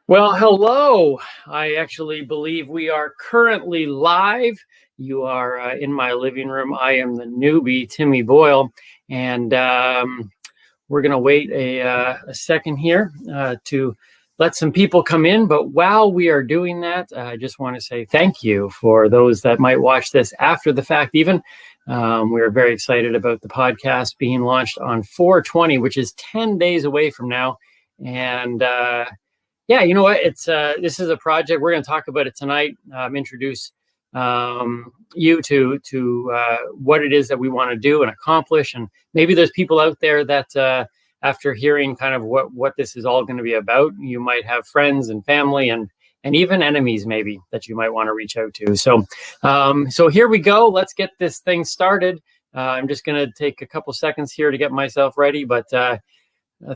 Well, hello. I actually believe we are currently live. You are in my living room. I am the newbie, Timmy Boyle, and we're going to wait a second here to let some people come in. But while we are doing that, I just want to say thank you for those that might watch this after the fact even. We are very excited about the podcast being launched on 4/20, which is 10 days away from now. And yeah, you know what? It's this is a project. We're going to talk about it tonight. Introduce you to what it is that we want to do and accomplish. And maybe there's people out there that after hearing kind of what this is all going to be about, you might have friends and family and even enemies maybe that you might want to reach out to. So here we go. Let's get this thing started. I'm just going to take a couple seconds here to get myself ready, but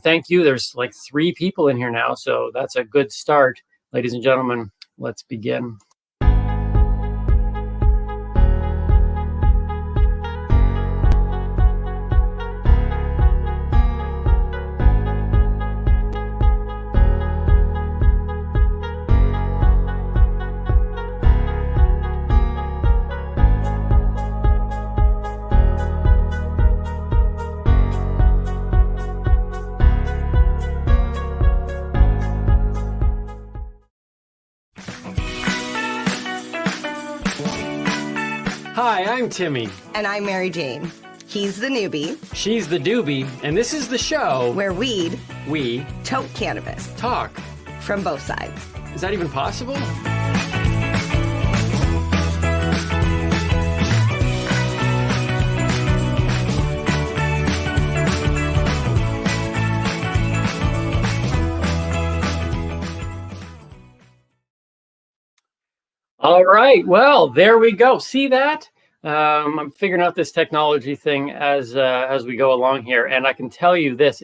thank you. There's like 3 people in here now, so that's a good start. Ladies and gentlemen, let's begin. Hi, I'm Timmy. And I'm Marijane. He's the newbie. She's the Doobie, and this is the show where we tote cannabis. Talk. From both sides. Is that even possible? All right, well, there we go. See that? I'm figuring out this technology thing as we go along here, and I can tell you this: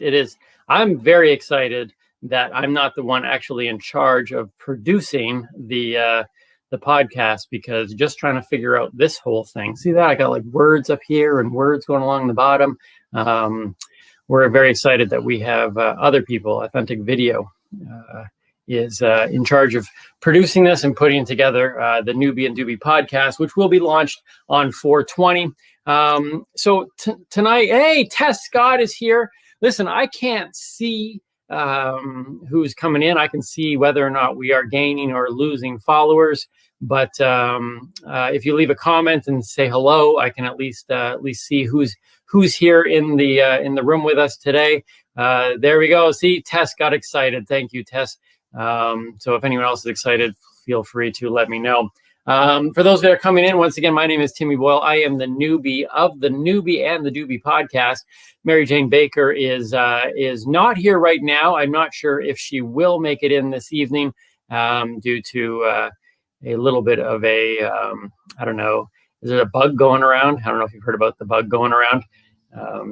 I'm very excited that I'm not the one actually in charge of producing the podcast, because just trying to figure out this whole thing. See that? I got like words up here and words going along the bottom. We're very excited that we have other people. Authentic Video is in charge of producing this and putting together the Noobie and Doobie podcast, which will be launched on 4/20. So tonight, hey, Tess Scott is here. Listen, I can't see who's coming in. I can see whether or not we are gaining or losing followers. But if you leave a comment and say hello, I can at least see who's here in the room with us today. There we go. See, Tess got excited. Thank you, Tess. So if anyone else is excited, feel free to let me know. For those that are coming in, once again, my name is Timmy Boyle. I am the newbie of the Noobie and the Doobie podcast. Marijane Baker is not here right now. I'm not sure if she will make it in this evening due to a little bit of a, I don't know, is it a bug going around? I don't know if you've heard about the bug going around.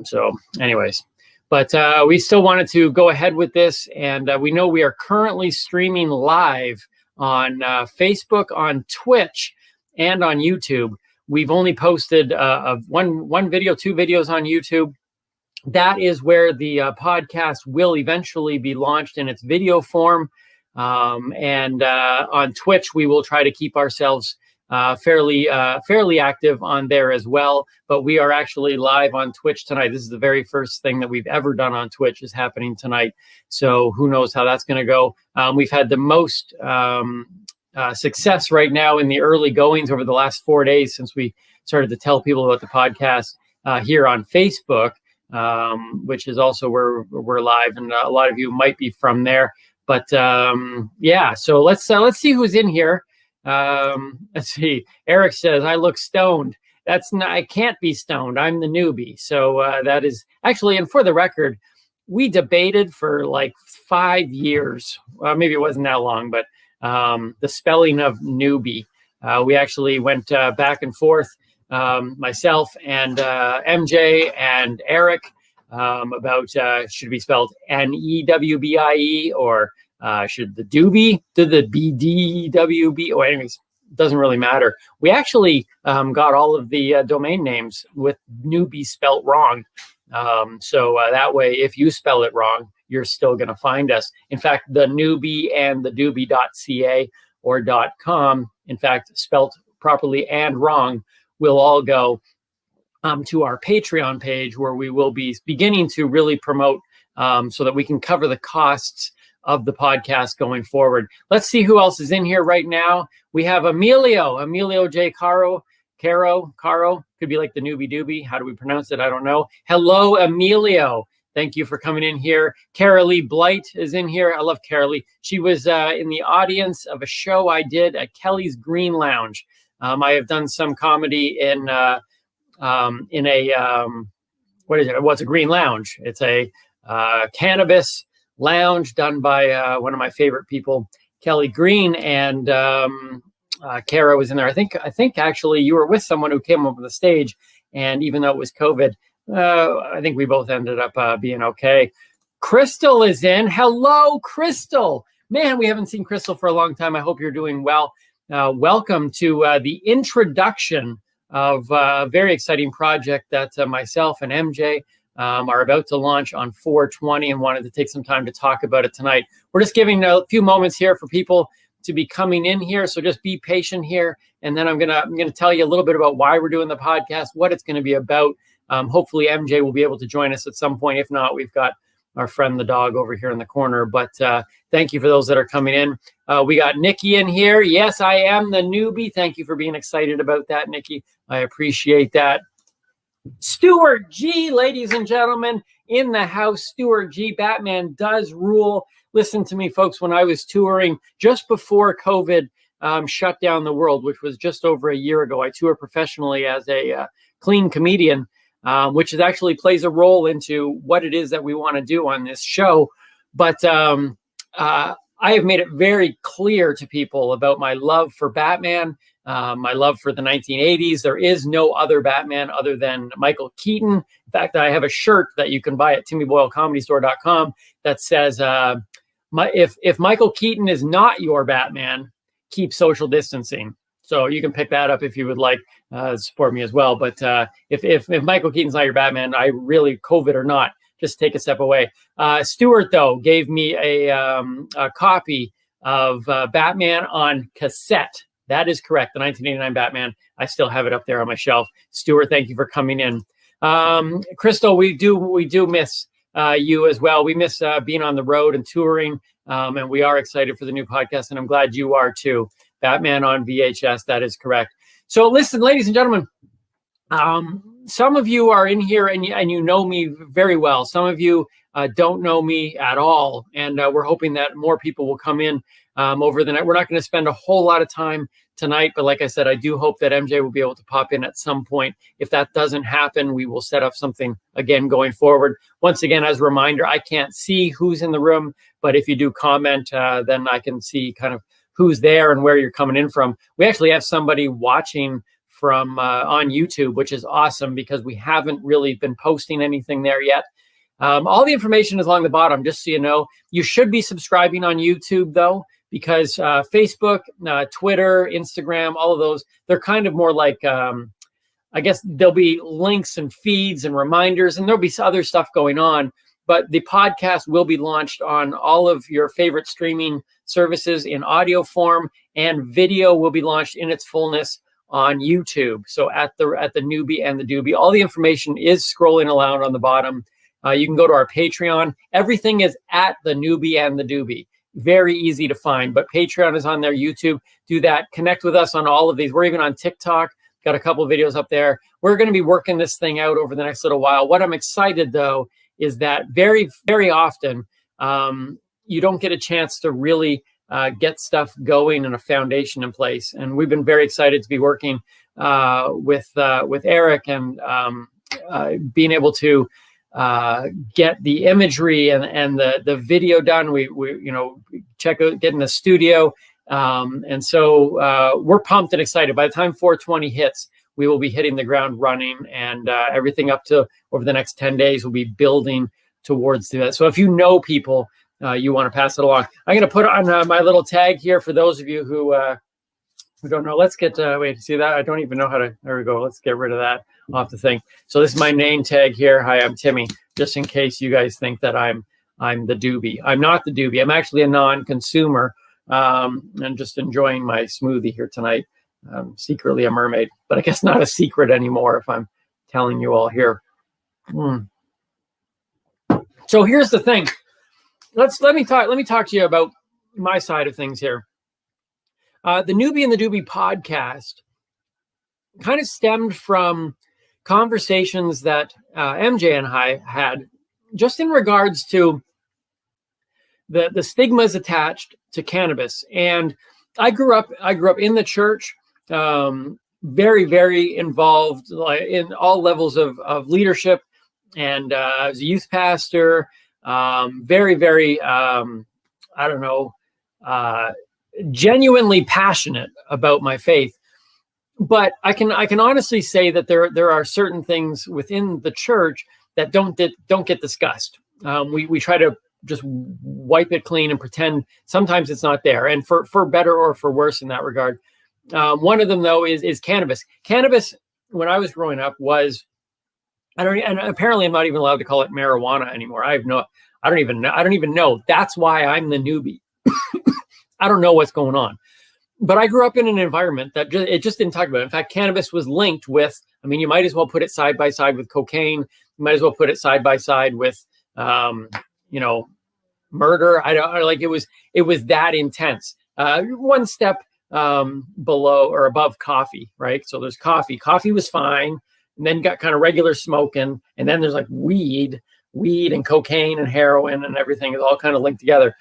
So anyways. But we still wanted to go ahead with this, and we know we are currently streaming live on Facebook, on Twitch, and on YouTube. We've only posted one video, 2 videos on YouTube. That is where the podcast will eventually be launched in its video form. And on Twitch, we will try to keep ourselves fairly active on there as well. But we are actually live on Twitch tonight. This is the very first thing that we've ever done on Twitch is happening tonight. So who knows how that's going to go. We've had the most success right now in the early goings over the last 4 days since we started to tell people about the podcast here on Facebook, which is also where we're live. And a lot of you might be from there. But yeah, so let's see who's in here. Let's see. Eric says, I look stoned. I can't be stoned. I'm the newbie. So that is actually, and for the record, we debated for like 5 years. Maybe it wasn't that long, but the spelling of newbie. We actually went back and forth, myself and MJ and Eric, about should it be spelled N-E-W-B-I-E or should the Doobie do the B-D-W-B? Oh, anyways, doesn't really matter. We actually got all of the domain names with newbie spelt wrong. So that way, if you spell it wrong, you're still going to find us. In fact, the Noobie and the Doobie.ca or .com, in fact, spelt properly and wrong, will all go to our Patreon page, where we will be beginning to really promote so that we can cover the costs of the podcast going forward. Let's see who else is in here right now. We have Emilio J. Caro, could be like the Noobie Doobie. How do we pronounce it? I don't know. Hello, Emilio. Thank you for coming in here. Carolee Blight is in here. I love Carolee. She was in the audience of a show I did at Kelly's Green Lounge. I have done some comedy in a what is it? What's a green lounge? It's a cannabis lounge done by one of my favorite people, Kelly Green, and Kara was in there. I think actually you were with someone who came up on the stage, and even though it was COVID, I think we both ended up being okay. Crystal is in. Hello, Crystal. Man, we haven't seen Crystal for a long time. I hope you're doing well. Welcome to the introduction of a very exciting project that myself and MJ are about to launch on 4/20, and wanted to take some time to talk about it tonight. We're just giving a few moments here for people to be coming in here, so just be patient here, and then I'm gonna tell you a little bit about why we're doing the podcast, what it's going to be about. Hopefully MJ will be able to join us at some point. If not, we've got our friend the dog over here in the corner. But thank you for those that are coming in. We got Nikki in here. Yes, I am the Noobie. Thank you for being excited about that, Nikki. I appreciate that. Stuart G, ladies and gentlemen, in the house. Stuart G, Batman does rule. Listen to me, folks. When I was touring just before COVID shut down the world, which was just over a year ago, I toured professionally as a clean comedian, which is actually plays a role into what it is that we want to do on this show. But I have made it very clear to people about my love for Batman, my love for the 1980s. There is no other Batman other than Michael Keaton. In fact, I have a shirt that you can buy at timmyboylecomedystore.com that says, if Michael Keaton is not your Batman, keep social distancing. So you can pick that up if you would like support me as well. But if Michael Keaton's not your Batman, I really, COVID or not, just take a step away. Stuart, though, gave me a copy of Batman on cassette. That is correct. The 1989 Batman. I still have it up there on my shelf. Stuart, thank you for coming in. Crystal, we do miss you as well. We miss being on the road and touring, and we are excited for the new podcast, and I'm glad you are too. Batman on VHS, that is correct. So listen, ladies and gentlemen, some of you are in here and you know me very well. Some of you don't know me at all, and we're hoping that more people will come in over the night. We're not going to spend a whole lot of time tonight, but like I said, I do hope that MJ will be able to pop in at some point. If that doesn't happen, we will set up something again going forward. Once again, as a reminder, I can't see who's in the room, but if you do comment, then I can see kind of who's there and where you're coming in from. We actually have somebody watching from on YouTube, which is awesome because we haven't really been posting anything there yet. All the information is along the bottom, just so you know. You should be subscribing on YouTube, though, because Facebook, Twitter, Instagram, all of those, they're kind of more like, I guess there'll be links and feeds and reminders, and there'll be other stuff going on. But the podcast will be launched on all of your favorite streaming services in audio form, and video will be launched in its fullness on YouTube. So at the Noobie and the Doobie, all the information is scrolling around on the bottom. You can go to our Patreon. Everything is at the Noobie and the Doobie. Very easy to find, but Patreon is on there. YouTube, do that. Connect with us on all of these. We're even on TikTok. Got a couple of videos up there. We're going to be working this thing out over the next little while. What I'm excited, though, is that very, very often you don't get a chance to really get stuff going and a foundation in place. And we've been very excited to be working with Eric and being able to get the imagery and the video done. We check out getting the studio. And so we're pumped and excited. By the time 420 hits, we will be hitting the ground running, and everything up to over the next 10 days will be building towards that. So if you know people, you want to pass it along. I'm going to put on my little tag here for those of you who don't know. Let's get, wait, see that? I don't even know how to, there we go. Let's get rid of that. off the thing. So this is my name tag here. Hi, I'm Timmy. Just in case you guys think that I'm the Doobie. I'm not the Doobie. I'm actually a non-consumer, and just enjoying my smoothie here tonight. Secretly a mermaid, but I guess not a secret anymore if I'm telling you all here. So here's the thing. Let me talk to you about my side of things here. The Noobie and the Doobie podcast kind of stemmed from conversations that MJ and I had just in regards to the stigmas attached to cannabis. And I grew up in the church, very, very involved in all levels of leadership. And I was a youth pastor, very, very, genuinely passionate about my faith. But I can honestly say that there are certain things within the church that don't get discussed. We try to just wipe it clean and pretend sometimes it's not there, and for better or for worse in that regard. One of them though is cannabis. Cannabis, when I was growing up, was and apparently I'm not even allowed to call it marijuana anymore. I don't even know. That's why I'm the Noobie. I don't know what's going on. But I grew up in an environment that it just didn't talk about it. In fact, cannabis was linked with, you might as well put it side by side with cocaine. You might as well put it side by side with, murder. It was that intense. One step below or above coffee, right? So there's coffee. Coffee was fine, and then got kind of regular smoking, and then there's like weed and cocaine and heroin and everything is all kind of linked together.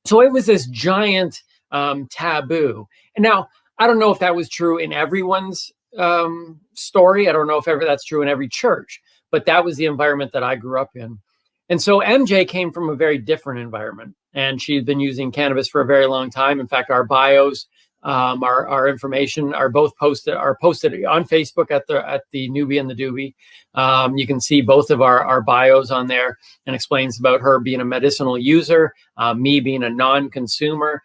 So it was this giant taboo. And now I don't know if that was true in everyone's story. I don't know if ever that's true in every church, but that was the environment that I grew up in. And so MJ came from a very different environment, and she's been using cannabis for a very long time. In fact, our bios, our information are both posted on Facebook at the Noobie and the Doobie. You can see both of our bios on there, and explains about her being a medicinal user, me being a non-consumer,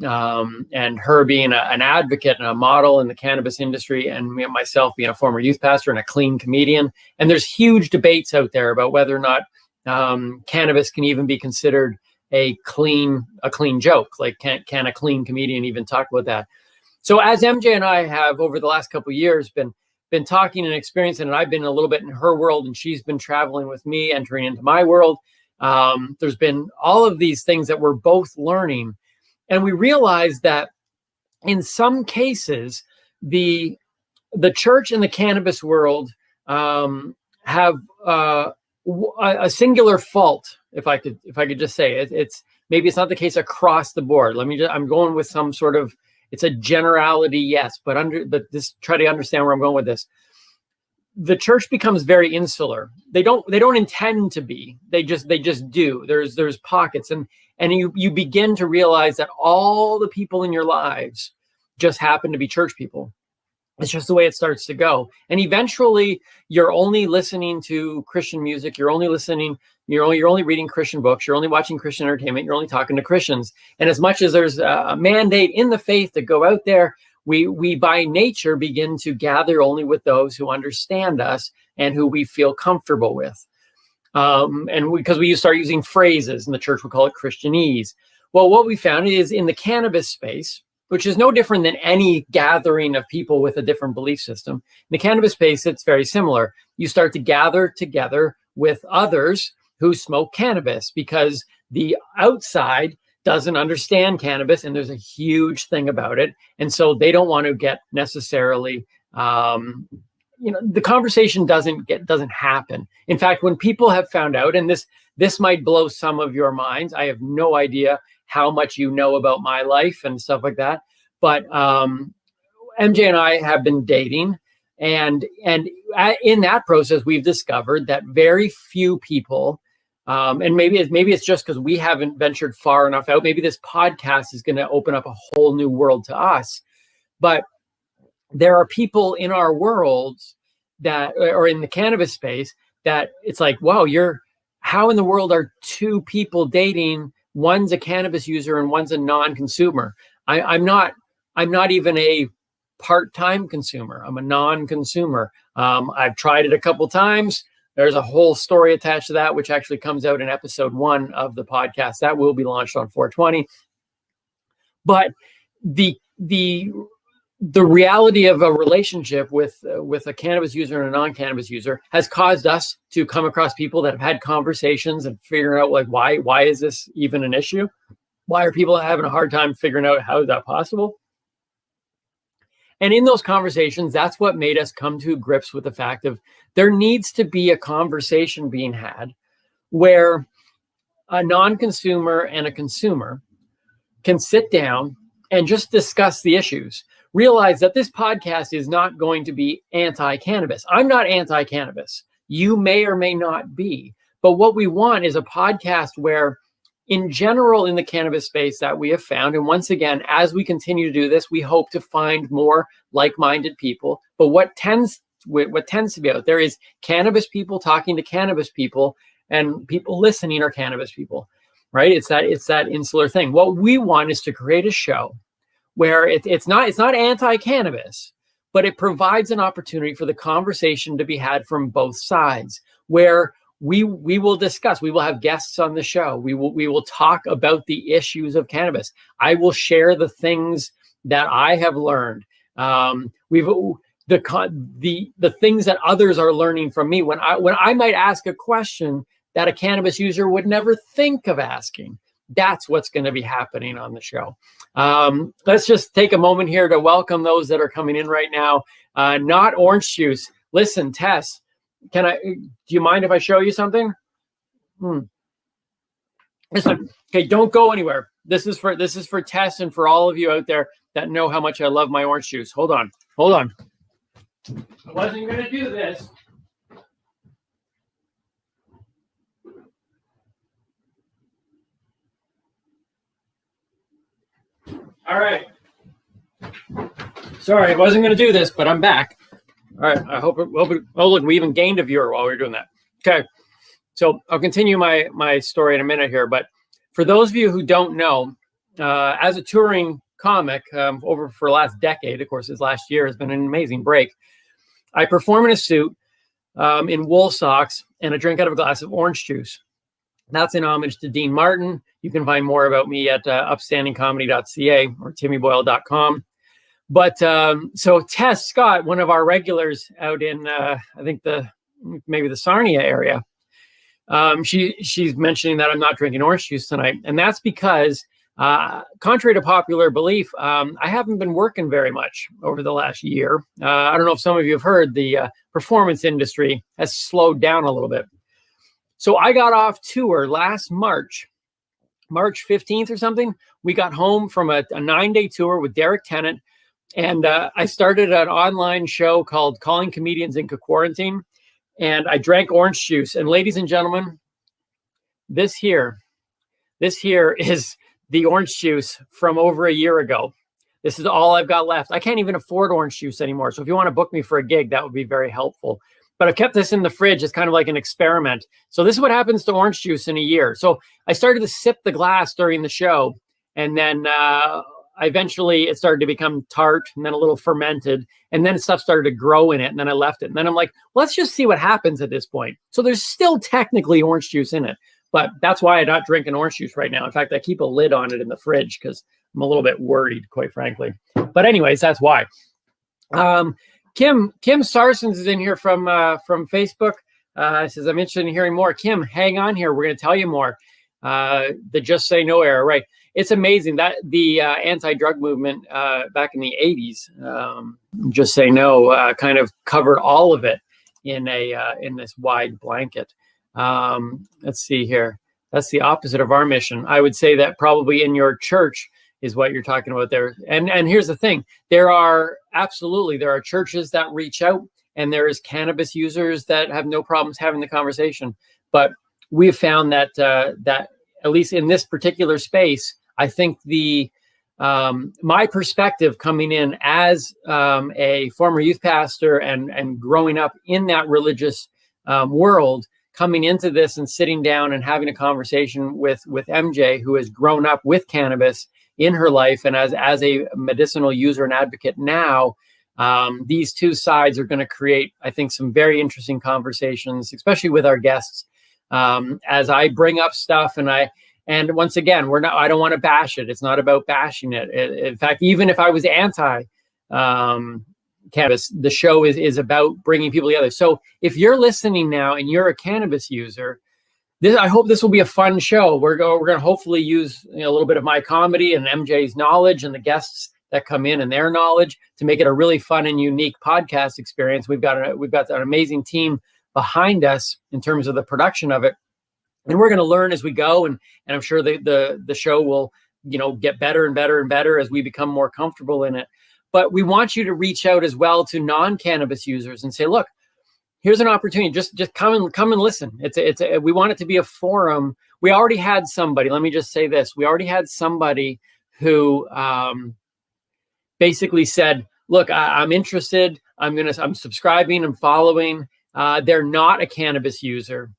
and her being an advocate and a model in the cannabis industry, and myself being a former youth pastor and a clean comedian. And there's huge debates out there about whether or not cannabis can even be considered a clean joke. Like, can a clean comedian even talk about that? So as MJ and I have over the last couple of years been talking and experiencing, and I've been a little bit in her world, and she's been traveling with me, entering into my world. There's been all of these things that we're both learning. And we realized that in some cases, the church and the cannabis world have a singular fault. If I could just say it, it's maybe it's not the case across the board. I'm going with some sort of, it's a generality, yes, but just try to understand where I'm going with this. The church becomes very insular. They don't intend to be. They just do. There's pockets, and you begin to realize that all the people in your lives just happen to be church people. It's just the way it starts to go. And eventually you're only listening to Christian music. You're only reading Christian books. You're only watching Christian entertainment. You're only talking to Christians. And as much as there's a mandate in the faith to go out there, we by nature begin to gather only with those who understand us and who we feel comfortable with. Because we start using phrases, and the church would call it Christianese. Well, what we found is in the cannabis space, which is no different than any gathering of people with a different belief system. In the cannabis space, it's very similar. You start to gather together with others who smoke cannabis because the outside doesn't understand cannabis, and there's a huge thing about it. And so they don't want to get necessarily, the conversation doesn't happen. In fact, when people have found out, and this might blow some of your minds, I have no idea how much you know about my life and stuff like that. But MJ and I have been dating, and in that process, we've discovered that very few people, and maybe it's just because we haven't ventured far enough out. Maybe this podcast is going to open up a whole new world to us. But there are people in our worlds or in the cannabis space that it's like, wow, how in the world are two people dating? One's a cannabis user and one's a non-consumer. I'm not even a part-time consumer. I'm a non-consumer. I've tried it a couple times. There's a whole story attached to that, which actually comes out in episode 1 of the podcast. That will be launched on 420. But the reality of a relationship with a cannabis user and a non-cannabis user has caused us to come across people that have had conversations and figuring out like why is this even an issue? Why are people having a hard time figuring out how is that possible? And in those conversations, that's what made us come to grips with the fact of there needs to be a conversation being had where a non-consumer and a consumer can sit down and just discuss the issues. Realize that this podcast is not going to be anti-cannabis. I'm not anti-cannabis. You may or may not be. But what we want is a podcast where, in general, in the cannabis space that we have found, and once again, as we continue to do this, we hope to find more like-minded people. But what tends to be out there is cannabis people talking to cannabis people, and people listening are cannabis people, right? It's that insular thing. What we want is to create a show where it's not anti-cannabis, but it provides an opportunity for the conversation to be had from both sides, where we will discuss. We will have guests on the show. We will talk about the issues of cannabis. I will share the things that I have learned. The things that others are learning from me. When I might ask a question that a cannabis user would never think of asking. That's what's going to be happening on the show. Let's just take a moment here to welcome those that are coming in right now. Not orange juice. Listen, Tess, do you mind if I show you something? Listen, okay, don't go anywhere. This is for Tess and for all of you out there that know how much I love my orange juice. Hold on. I wasn't going to do this. All right. Sorry, I wasn't going to do this, but I'm back. All right. I hope oh, look, we even gained a viewer while we were doing that. Okay. So I'll continue my story in a minute here. But for those of you who don't know, as a touring comic over for the last decade, of course, this last year has been an amazing break. I perform in a suit in wool socks and I drink out of a glass of orange juice. That's in homage to Dean Martin. You can find more about me at upstandingcomedy.ca or timmyboyle.com. But so Tess Scott, one of our regulars out in, I think maybe the Sarnia area, she's mentioning that I'm not drinking orange juice tonight. And that's because, contrary to popular belief, I haven't been working very much over the last year. I don't know if some of you have heard the performance industry has slowed down a little bit. So I got off tour last March 15th or something. We got home from a 9-day tour with Derek Tennant. And I started an online show called Calling Comedians into Quarantine. And I drank orange juice. And ladies and gentlemen, this here is the orange juice from over a year ago. This is all I've got left. I can't even afford orange juice anymore. So if you want to book me for a gig, that would be very helpful. But I've kept this in the fridge as kind of like an experiment. So this is what happens to orange juice in a year. So I started to sip the glass during the show. And then eventually it started to become tart and then a little fermented. And then stuff started to grow in it. And then I left it. And then I'm like, let's just see what happens at this point. So there's still technically orange juice in it. But that's why I'm not drinking orange juice right now. In fact, I keep a lid on it in the fridge because I'm a little bit worried, quite frankly. But anyways, that's why. Kim Sarsons is in here from Facebook. Says, I'm interested in hearing more. Kim, hang on here. We're going to tell you more. The Just Say No era, right? It's amazing that the anti-drug movement back in the 80s, Just Say No, kind of covered all of it in this wide blanket. Let's see here. That's the opposite of our mission. I would say that probably in your church is what you're talking about there. And here's the thing. There are churches that reach out and there's cannabis users that have no problems having the conversation. But we've found that at least in this particular space, I think my perspective coming in as a former youth pastor and growing up in that religious world, coming into this and sitting down and having a conversation with MJ, who has grown up with cannabis in her life and as a medicinal user and advocate now, These two sides are going to create, I think, some very interesting conversations, especially with our guests. As I bring up stuff, and once again, I don't want to bash it. It's not about bashing it. In fact, even if I was anti cannabis, the show is about bringing people together. So if you're listening now and you're a cannabis user, I hope this will be a fun show. We're going to hopefully use a little bit of my comedy and MJ's knowledge and the guests that come in and their knowledge to make it a really fun and unique podcast experience. We've got an amazing team behind us in terms of the production of it, and we're going to learn as we go. And I'm sure the show will get better and better and better as we become more comfortable in it. But we want you to reach out as well to non-cannabis users and say, look, here's an opportunity. Just come and listen. We want it to be a forum. We already had somebody. Let me just say this: we already had somebody who basically said, "Look, I'm interested. I'm subscribing. I'm following. They're not a cannabis user,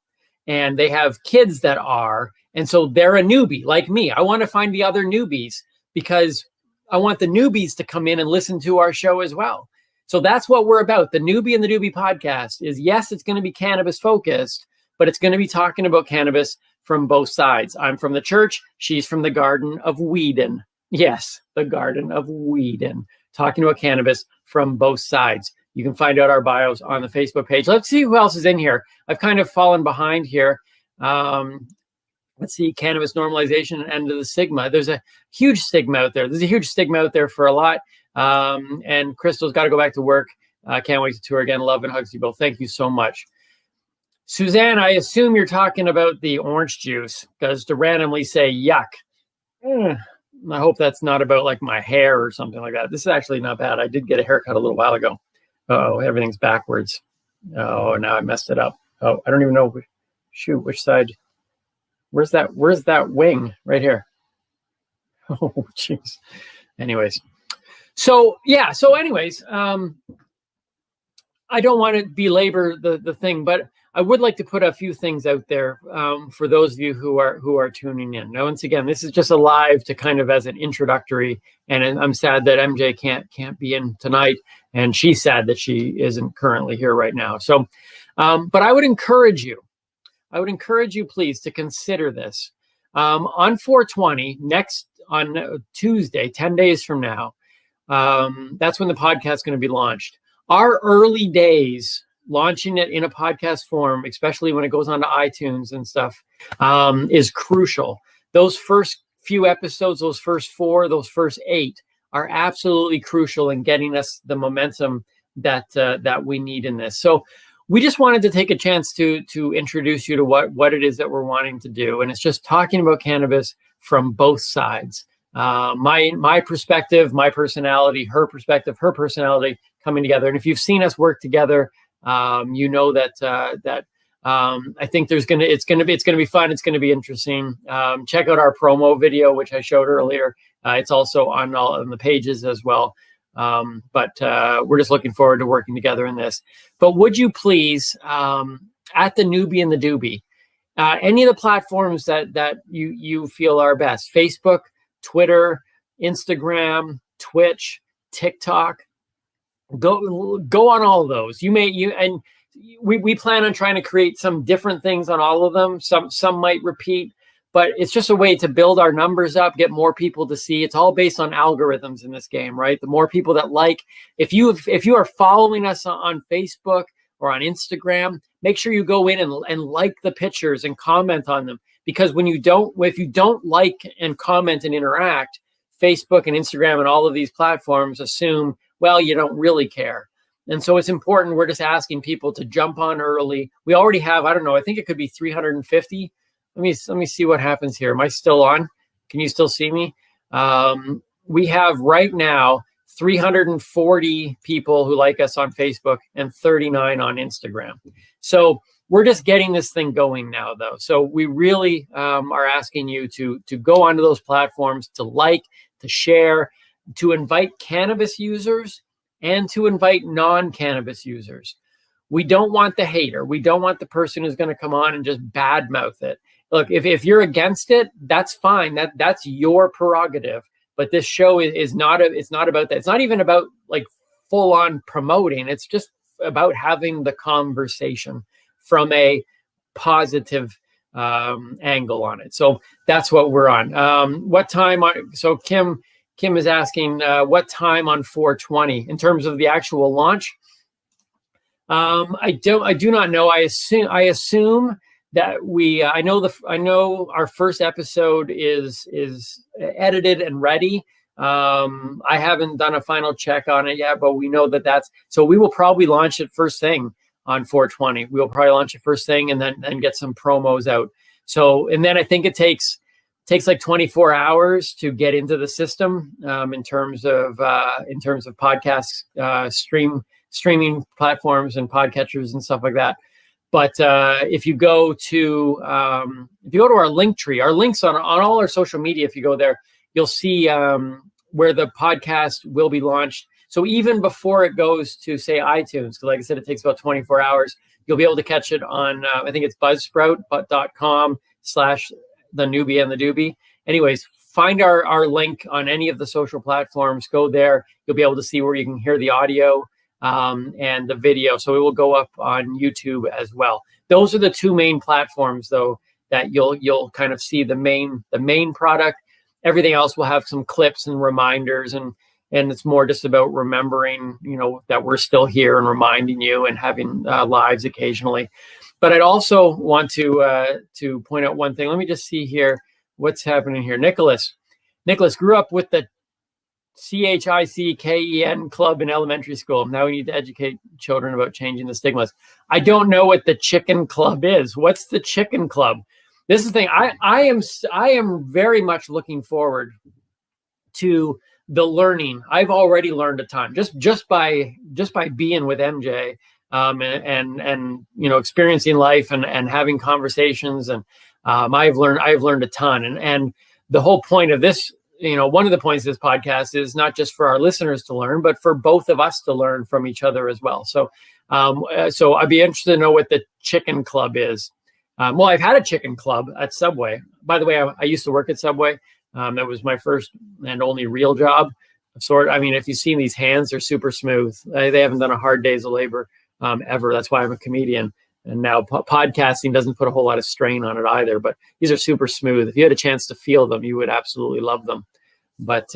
and they have kids that are, and so they're a newbie like me. I want to find the other newbies because I want the newbies to come in and listen to our show as well." So that's what we're about. The Noobie and the Doobie podcast is, yes, it's going to be cannabis focused, but it's going to be talking about cannabis from both sides. I'm from the church. She's from the Garden of Weeden. Yes, the Garden of Weeden. Talking about cannabis from both sides. You can find out our bios on the Facebook page. Let's see who else is in here. I've kind of fallen behind here. Let's see, cannabis normalization and end of the stigma. There's a huge stigma out there. There's a huge stigma out there for a lot. And Crystal's got to go back to work. Can't wait to tour again. Love and hugs to you both. Thank you so much. Suzanne, I assume you're talking about the orange juice because to randomly say yuck. I hope that's not about like my hair or something like that. This is actually not bad. I did get a haircut a little while ago. Oh, everything's backwards. Oh, now I messed it up. Oh, I don't even know. Shoot, which side? Where's that wing? Right here. Oh, jeez. Anyways. So anyways, I don't want to belabor the thing, but I would like to put a few things out there for those of you who are tuning in. Now, once again, this is just a live to kind of as an introductory, and I'm sad that MJ can't be in tonight, and she's sad that she isn't currently here right now. So, but I would encourage you, please, to consider this on 4/20 on Tuesday, 10 days from now. That's when the podcast is going to be launched. Our early days launching it in a podcast form, especially when it goes onto iTunes and stuff, is crucial. Those first few episodes, those first 4, those first 8 are absolutely crucial in getting us the momentum that we need in this. So we just wanted to take a chance to introduce you to what it is that we're wanting to do. And it's just talking about cannabis from both sides. My perspective, my personality, her perspective, her personality coming together. And if you've seen us work together, you know that I think it's going to be fun. It's going to be interesting. Check out our promo video, which I showed earlier. It's also on the pages as well. But we're just looking forward to working together in this. But would you please, at the Noobie and the Doobie, any of the platforms that you feel are best, Facebook, Twitter, Instagram, Twitch, TikTok, go on all of those. We plan on trying to create some different things on all of them. Some might repeat, but it's just a way to build our numbers up, get more people to see. It's all based on algorithms in this game, right? The more people that if you are following us on Facebook or on Instagram, make sure you go in and like the pictures and comment on them. Because if you don't like and comment and interact, Facebook and Instagram and all of these platforms assume, well, you don't really care. And so it's important. We're just asking people to jump on early. We already have, I don't know, I think it could be 350. Let me see what happens here. Am I still on? Can you still see me? We have right now 340 people who like us on Facebook and 39 on Instagram. So we're just getting this thing going now, though. So we really are asking you to go onto those platforms, to like, to share, to invite cannabis users and to invite non-cannabis users. We don't want the hater. We don't want the person who's going to come on and just badmouth it. Look, if you're against it, that's fine. That's your prerogative. But this show is not about that. It's not even about like full on promoting. It's just about having the conversation from a positive angle on it. So that's what we're on. What time? So Kim is asking what time on 420 in terms of the actual launch. I do not know. I assume that I know our first episode is edited and ready. I haven't done a final check on it yet, but we know so we will probably launch it first thing on 420. We'll probably launch it first thing and then get some promos out. So, and then I think it takes like 24 hours to get into the system in terms of podcasts, streaming platforms and podcatchers and stuff like that. But if you go to our link tree, our links on all our social media, if you go there, you'll see where the podcast will be launched. So even before it goes to, say, iTunes, because like I said, it takes about 24 hours, you'll be able to catch it on, I think it's buzzsprout.com/the Noobie and the Doobie. Anyways, find our link on any of the social platforms. Go there. You'll be able to see where you can hear the audio and the video. So it will go up on YouTube as well. Those are the two main platforms, though, that you'll kind of see the main product. Everything else will have some clips and reminders, and it's more just about remembering, that we're still here and reminding you and having lives occasionally. But I'd also want to point out one thing. Let me just see here what's happening here. Nicholas grew up with the CHICKEN club in elementary school. Now we need to educate children about changing the stigmas. I don't know what the chicken club is. What's the chicken club? This is the thing. I am very much looking forward to the learning. I've already learned a ton just by being with MJ and experiencing life and having conversations, and I've learned a ton, and the whole point of this, one of the points of this podcast is not just for our listeners to learn, but for both of us to learn from each other as well. So I'd be interested to know what the chicken club is. Well, I've had a chicken club at Subway. By the way, I used to work at Subway. That was my first and only real job of sort. I mean, if you've seen these hands, they're super smooth. They haven't done a hard day's of labor ever. That's why I'm a comedian. And now podcasting doesn't put a whole lot of strain on it either. But these are super smooth. If you had a chance to feel them, you would absolutely love them. But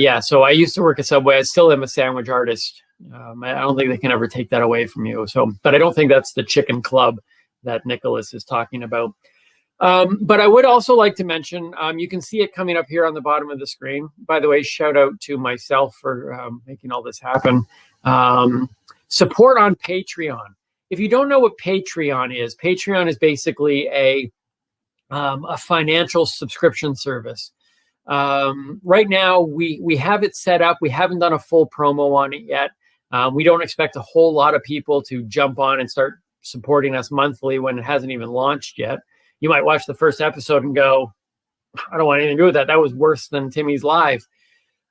yeah, so I used to work at Subway. I still am a sandwich artist. I don't think they can ever take that away from you. So, but I don't think that's the chicken club that Nicholas is talking about. But I would also like to mention, you can see it coming up here on the bottom of the screen. By the way, shout out to myself for making all this happen. Support on Patreon. If you don't know what Patreon is basically a financial subscription service. Right now, we have it set up. We haven't done a full promo on it yet. We don't expect a whole lot of people to jump on and start supporting us monthly when it hasn't even launched yet. You might watch the first episode and go, I don't want anything to do with that. That was worse than Timmy's live.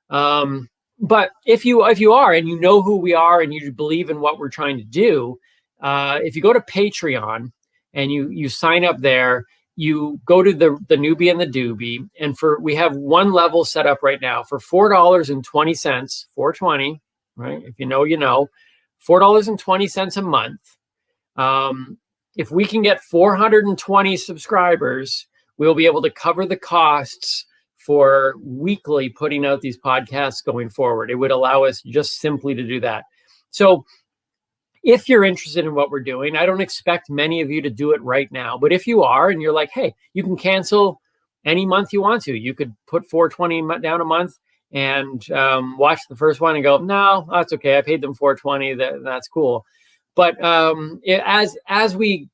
But if you are, and you know who we are, and you believe in what we're trying to do, if you go to Patreon and you sign up there, you go to the Noobie and the Doobie, and we have one level set up right now for $4.20, $4.20, right? If you know, $4.20 a month. If we can get 420 subscribers, we'll be able to cover the costs for weekly putting out these podcasts going forward. It would allow us just simply to do that. So if you're interested in what we're doing, I don't expect many of you to do it right now, but if you are and you're like, hey, you can cancel any month you want to. You could put $4.20 down a month and watch the first one and go, no, that's okay. I paid them $4.20. That's cool. But when we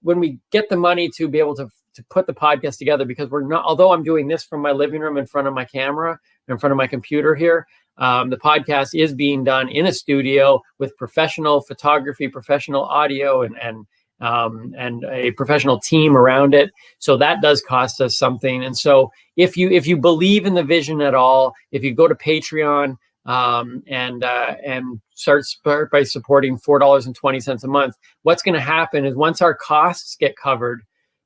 get the money to be able to put the podcast together, because although I'm doing this from my living room in front of my camera, in front of my computer here, the podcast is being done in a studio with professional photography, professional audio, and a professional team around it. So that does cost us something. And so if you believe in the vision at all, if you go to Patreon, and start by supporting $4.20 a month. What's going to happen is once our costs get covered,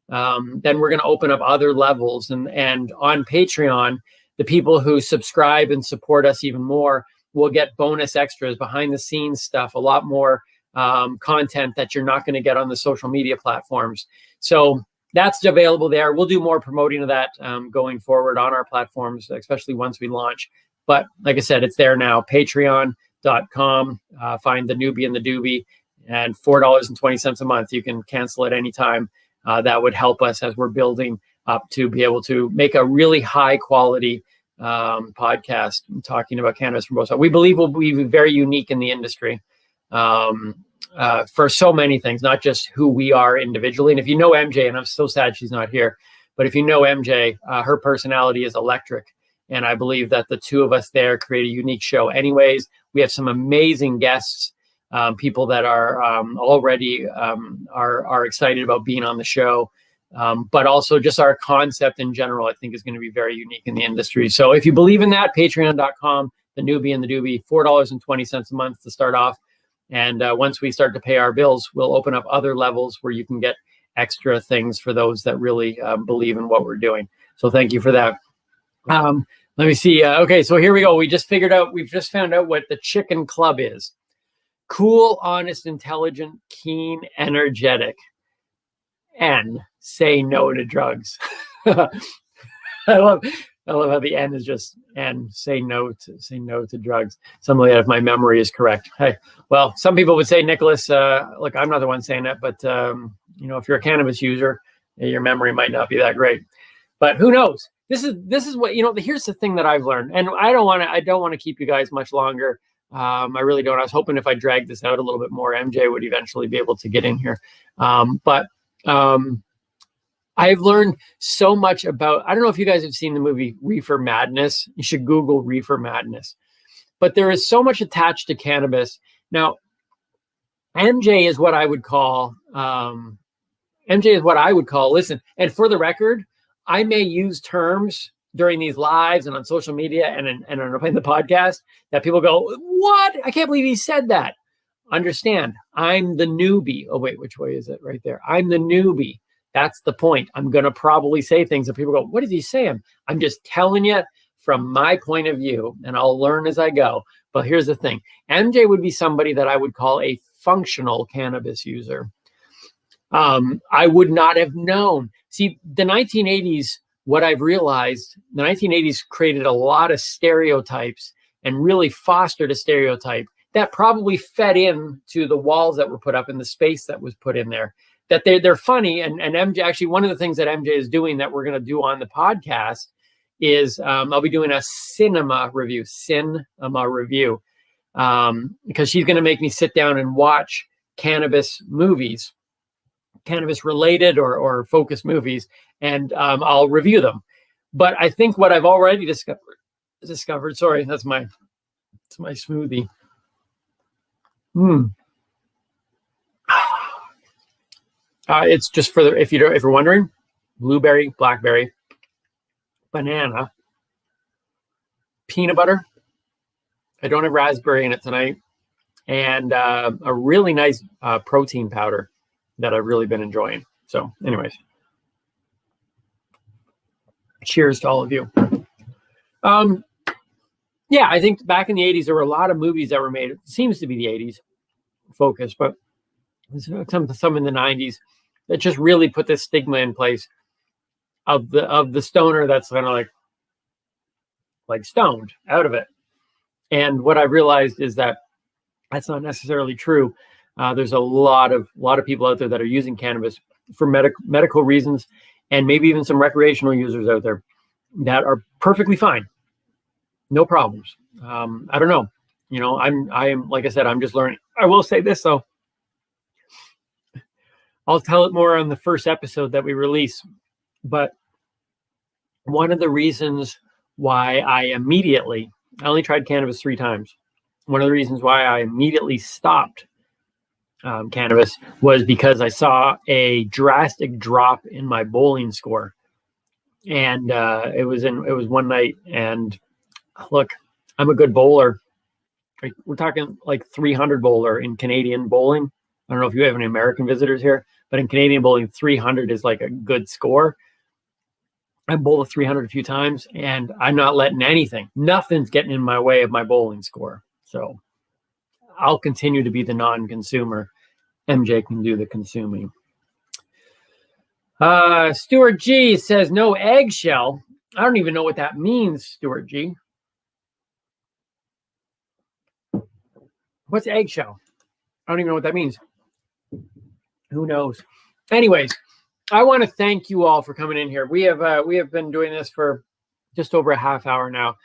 then we're going to open up other levels. And on Patreon, the people who subscribe and support us even more, we'll get bonus extras, behind the scenes stuff, a lot more content that you're not going to get on the social media platforms. So that's available there. We'll do more promoting of that going forward on our platforms, especially once we launch. But like I said, it's there now. Patreon.com. Find the Noobie and the Doobie, and $4.20 a month. You can cancel at any time. That would help us as we're building up to be able to make a really high quality podcast talking about cannabis from both sides. We believe we'll be very unique in the industry. For so many things, not just who we are individually. And if you know MJ, and I'm so sad she's not here, but if you know MJ, her personality is electric. And I believe that the two of us there create a unique show. Anyways, we have some amazing guests, people that are already are excited about being on the show. But also just our concept in general, I think is going to be very unique in the industry. So if you believe in that, patreon.com, the Noobie and the Doobie, $4.20 a month to start off. And once we start to pay our bills, we'll open up other levels where you can get extra things for those that really believe in what we're doing. So thank you for that. Let me see. Okay, so here we go. We've just found out what the Chicken Club is. Cool, honest, intelligent, keen, energetic, and say no to drugs. I love how the N is just and say no to drugs. Somebody if my memory is correct. Hey, well, some people would say, Nicholas, look, I'm not the one saying that, but if you're a cannabis user, your memory might not be that great. But who knows? This is what here's the thing that I've learned, and I don't want to keep you guys much longer. I really don't. I was hoping if I dragged this out a little bit more, MJ would eventually be able to get in here. But I've learned so much about, I don't know if you guys have seen the movie Reefer Madness. You should Google Reefer Madness. But there is so much attached to cannabis. Now, MJ is what I would call, listen, and for the record, I may use terms during these lives and on social media and on the podcast that people go, what? I can't believe he said that. Understand, I'm the newbie. Oh, wait, which way is it? Right there. I'm the newbie. That's the point. I'm going to probably say things that people go, what is he saying? I'm just telling you from my point of view, and I'll learn as I go. But here's the thing. MJ would be somebody that I would call a functional cannabis user. I would not have known. See, the 1980s, what I've realized, the 1980s created a lot of stereotypes and really fostered a stereotype that probably fed into the walls that were put up in the space that was put in there. That they're funny, and MJ, actually one of the things that MJ is doing that we're going to do on the podcast is I'll be doing a cinema review, because she's going to make me sit down and watch cannabis movies, cannabis related or focused movies, and I'll review them. But I think what I've already discovered, sorry, that's my smoothie. It's just for if you're wondering, blueberry, blackberry, banana, peanut butter. I don't have raspberry in it tonight, and a really nice protein powder that I've really been enjoying. So, anyways, cheers to all of you. Yeah, I think back in the 80s there were a lot of movies that were made. It seems to be the 80s focus, but some in the 90s. That just really put this stigma in place of the stoner that's kind of like stoned out of it. And what I realized is that that's not necessarily true. There's a lot of people out there that are using cannabis for medical reasons, and maybe even some recreational users out there that are perfectly fine, no problems. I don't know. I am like I said, I'm just learning. I will say this though. I'll tell it more on the first episode that we release. But one of the reasons why I only tried cannabis 3 times. One of the reasons why I immediately stopped cannabis was because I saw a drastic drop in my bowling score. And it was one night. And look, I'm a good bowler. We're talking like 300 bowler in Canadian bowling. I don't know if you have any American visitors here, but in Canadian bowling, 300 is like a good score. I bowled a 300 a few times, and I'm not letting nothing's getting in my way of my bowling score. So I'll continue to be the non-consumer. MJ can do the consuming. Stuart G says no eggshell. I don't even know what that means, Stuart G. What's eggshell? I don't even know what that means. Who knows? Anyways, I want to thank you all for coming in here. We have been doing this for just over a half hour now,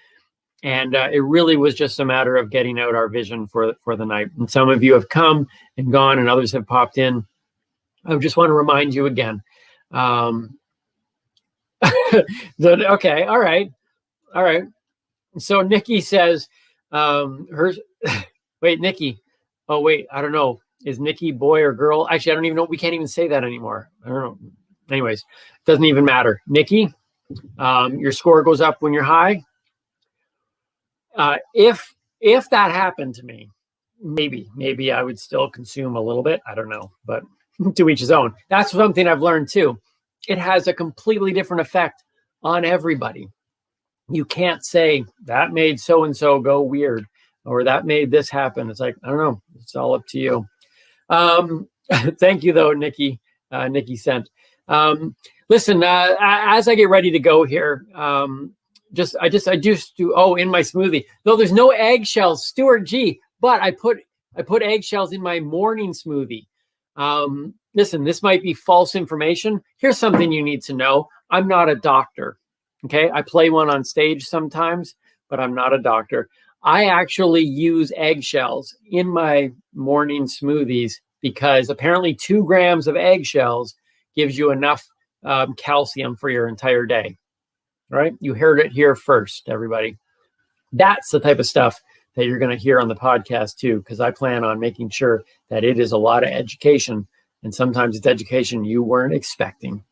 and it really was just a matter of getting out our vision for the night. And some of you have come and gone, and others have popped in. I just want to remind you again. Okay, all right. So Nikki says, wait, Nikki. Oh, wait, I don't know. Is Nikki boy or girl? Actually, I don't even know. We can't even say that anymore. I don't know. Anyways, doesn't even matter. Nikki, your score goes up when you're high. If that happened to me, maybe I would still consume a little bit. I don't know, but to each his own. That's something I've learned too. It has a completely different effect on everybody. You can't say that made so-and-so go weird or that made this happen. It's like, I don't know. It's all up to you. Thank you though, Nikki. Nikki sent. Listen, as I get ready to go here, I just do, in my smoothie. No, there's no eggshells, Stuart G, but I put eggshells in my morning smoothie. Listen, this might be false information. Here's something you need to know. I'm not a doctor. Okay. I play one on stage sometimes, but I'm not a doctor. I actually use eggshells in my morning smoothies because apparently 2 grams of eggshells gives you enough calcium for your entire day. All right. You heard it here first, everybody. That's the type of stuff that you're going to hear on the podcast too, because I plan on making sure that it is a lot of education, and sometimes it's education you weren't expecting.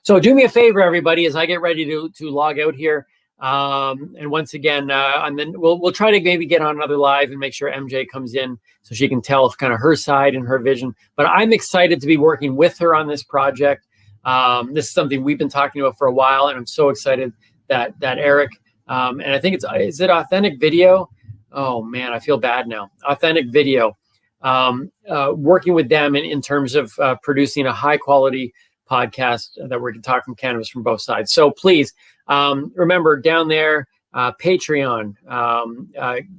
So do me a favor, everybody, as I get ready to log out here. And once again, and then we'll try to maybe get on another live and make sure MJ comes in so she can tell kind of her side and her vision. But I'm excited to be working with her on this project. This is something we've been talking about for a while, and I'm so excited that Eric, and I think is it Authentic Video? Oh man, I feel bad now. Authentic Video, working with them in terms of producing a high quality podcast that we're talking cannabis from both sides. So please remember down there, Patreon,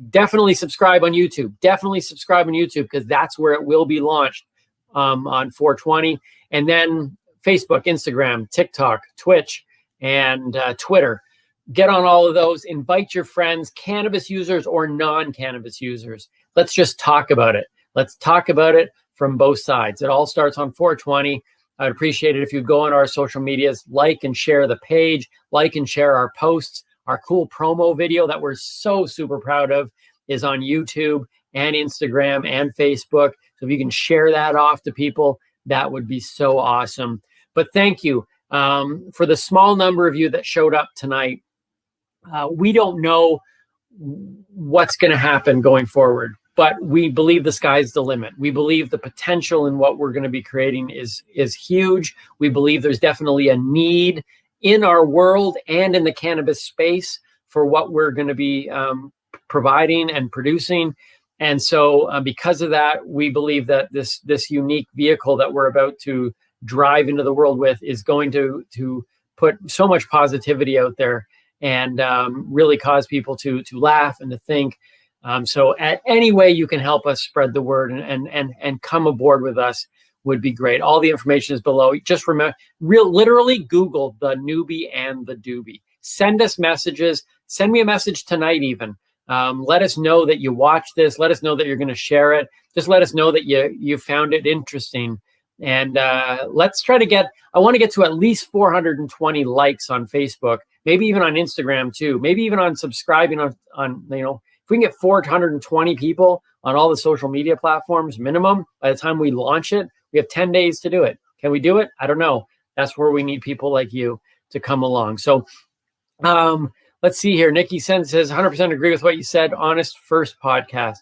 definitely subscribe on YouTube. Definitely subscribe on YouTube because that's where it will be launched on 420. And then Facebook, Instagram, TikTok, Twitch, and Twitter. Get on all of those. Invite your friends, cannabis users or non-cannabis users. Let's just talk about it. Let's talk about it from both sides. It all starts on 420. I'd appreciate it if you go on our social medias, like and share the page, like and share our posts. Our cool promo video that we're so super proud of is on YouTube and Instagram and Facebook. So if you can share that off to people, that would be so awesome. But thank you for the small number of you that showed up tonight. We don't know what's going to happen going forward, but we believe the sky's the limit. We believe the potential in what we're going to be creating is huge. We believe there's definitely a need in our world and in the cannabis space for what we're going to be providing and producing. And so because of that, we believe that this unique vehicle that we're about to drive into the world with is going to put so much positivity out there and really cause people to laugh and to think. So at any way you can help us spread the word and come aboard with us would be great. All the information is below. Just remember, literally Google the Noobie and the Doobie. Send us messages. Send me a message tonight even. Let us know that you watched this. Let us know that you're going to share it. Just let us know that you found it interesting. And let's try to I want to get to at least 420 likes on Facebook, maybe even on Instagram too, maybe even on subscribing on if we can get 420 people on all the social media platforms minimum by the time we launch it, we have 10 days to do it. Can we do it? I don't know. That's where we need people like you to come along. So let's see here. Nikki says 100% agree with what you said. Honest first podcast.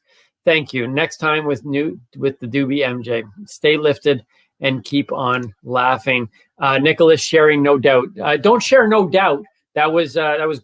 Thank you. Next time with the Doobie MJ. Stay lifted and keep on laughing. Nicholas sharing No Doubt. Don't share No Doubt. That was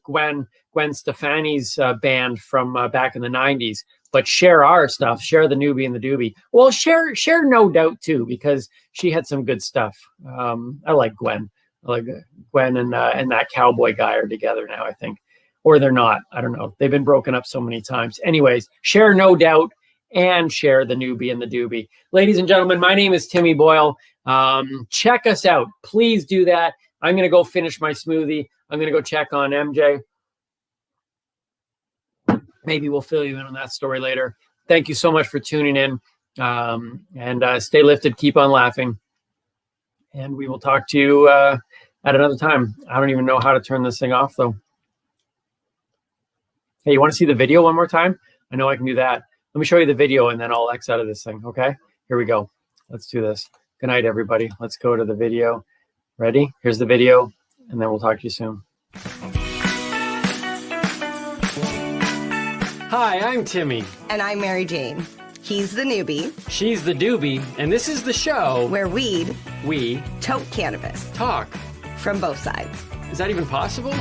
Gwen Stefani's band from back in the 90s. But share our stuff. Share the Noobie and the Doobie. Well, share No Doubt too, because she had some good stuff. I like Gwen. I like Gwen and that cowboy guy are together now, I think. Or they're not. I don't know. They've been broken up so many times. Anyways, share No Doubt and share the Noobie and the Doobie. Ladies and gentlemen, my name is Timmy Boyle. Check us out. Please do that. I'm going to go finish my smoothie. I'm going to go check on MJ. Maybe we'll fill you in on that story later. Thank you so much for tuning in. And stay lifted. Keep on laughing. And we will talk to you at another time. I don't even know how to turn this thing off, though. Hey, you want to see the video one more time? I know I can do that. Let me show you the video, and then I'll X out of this thing, okay? Here we go. Let's do this. Good night, everybody. Let's go to the video. Ready? Here's the video, and then we'll talk to you soon. Hi, I'm Timmy. And I'm Marijane. He's the Noobie. She's the Doobie, and this is the show where we tote cannabis talk from both sides. Is that even possible?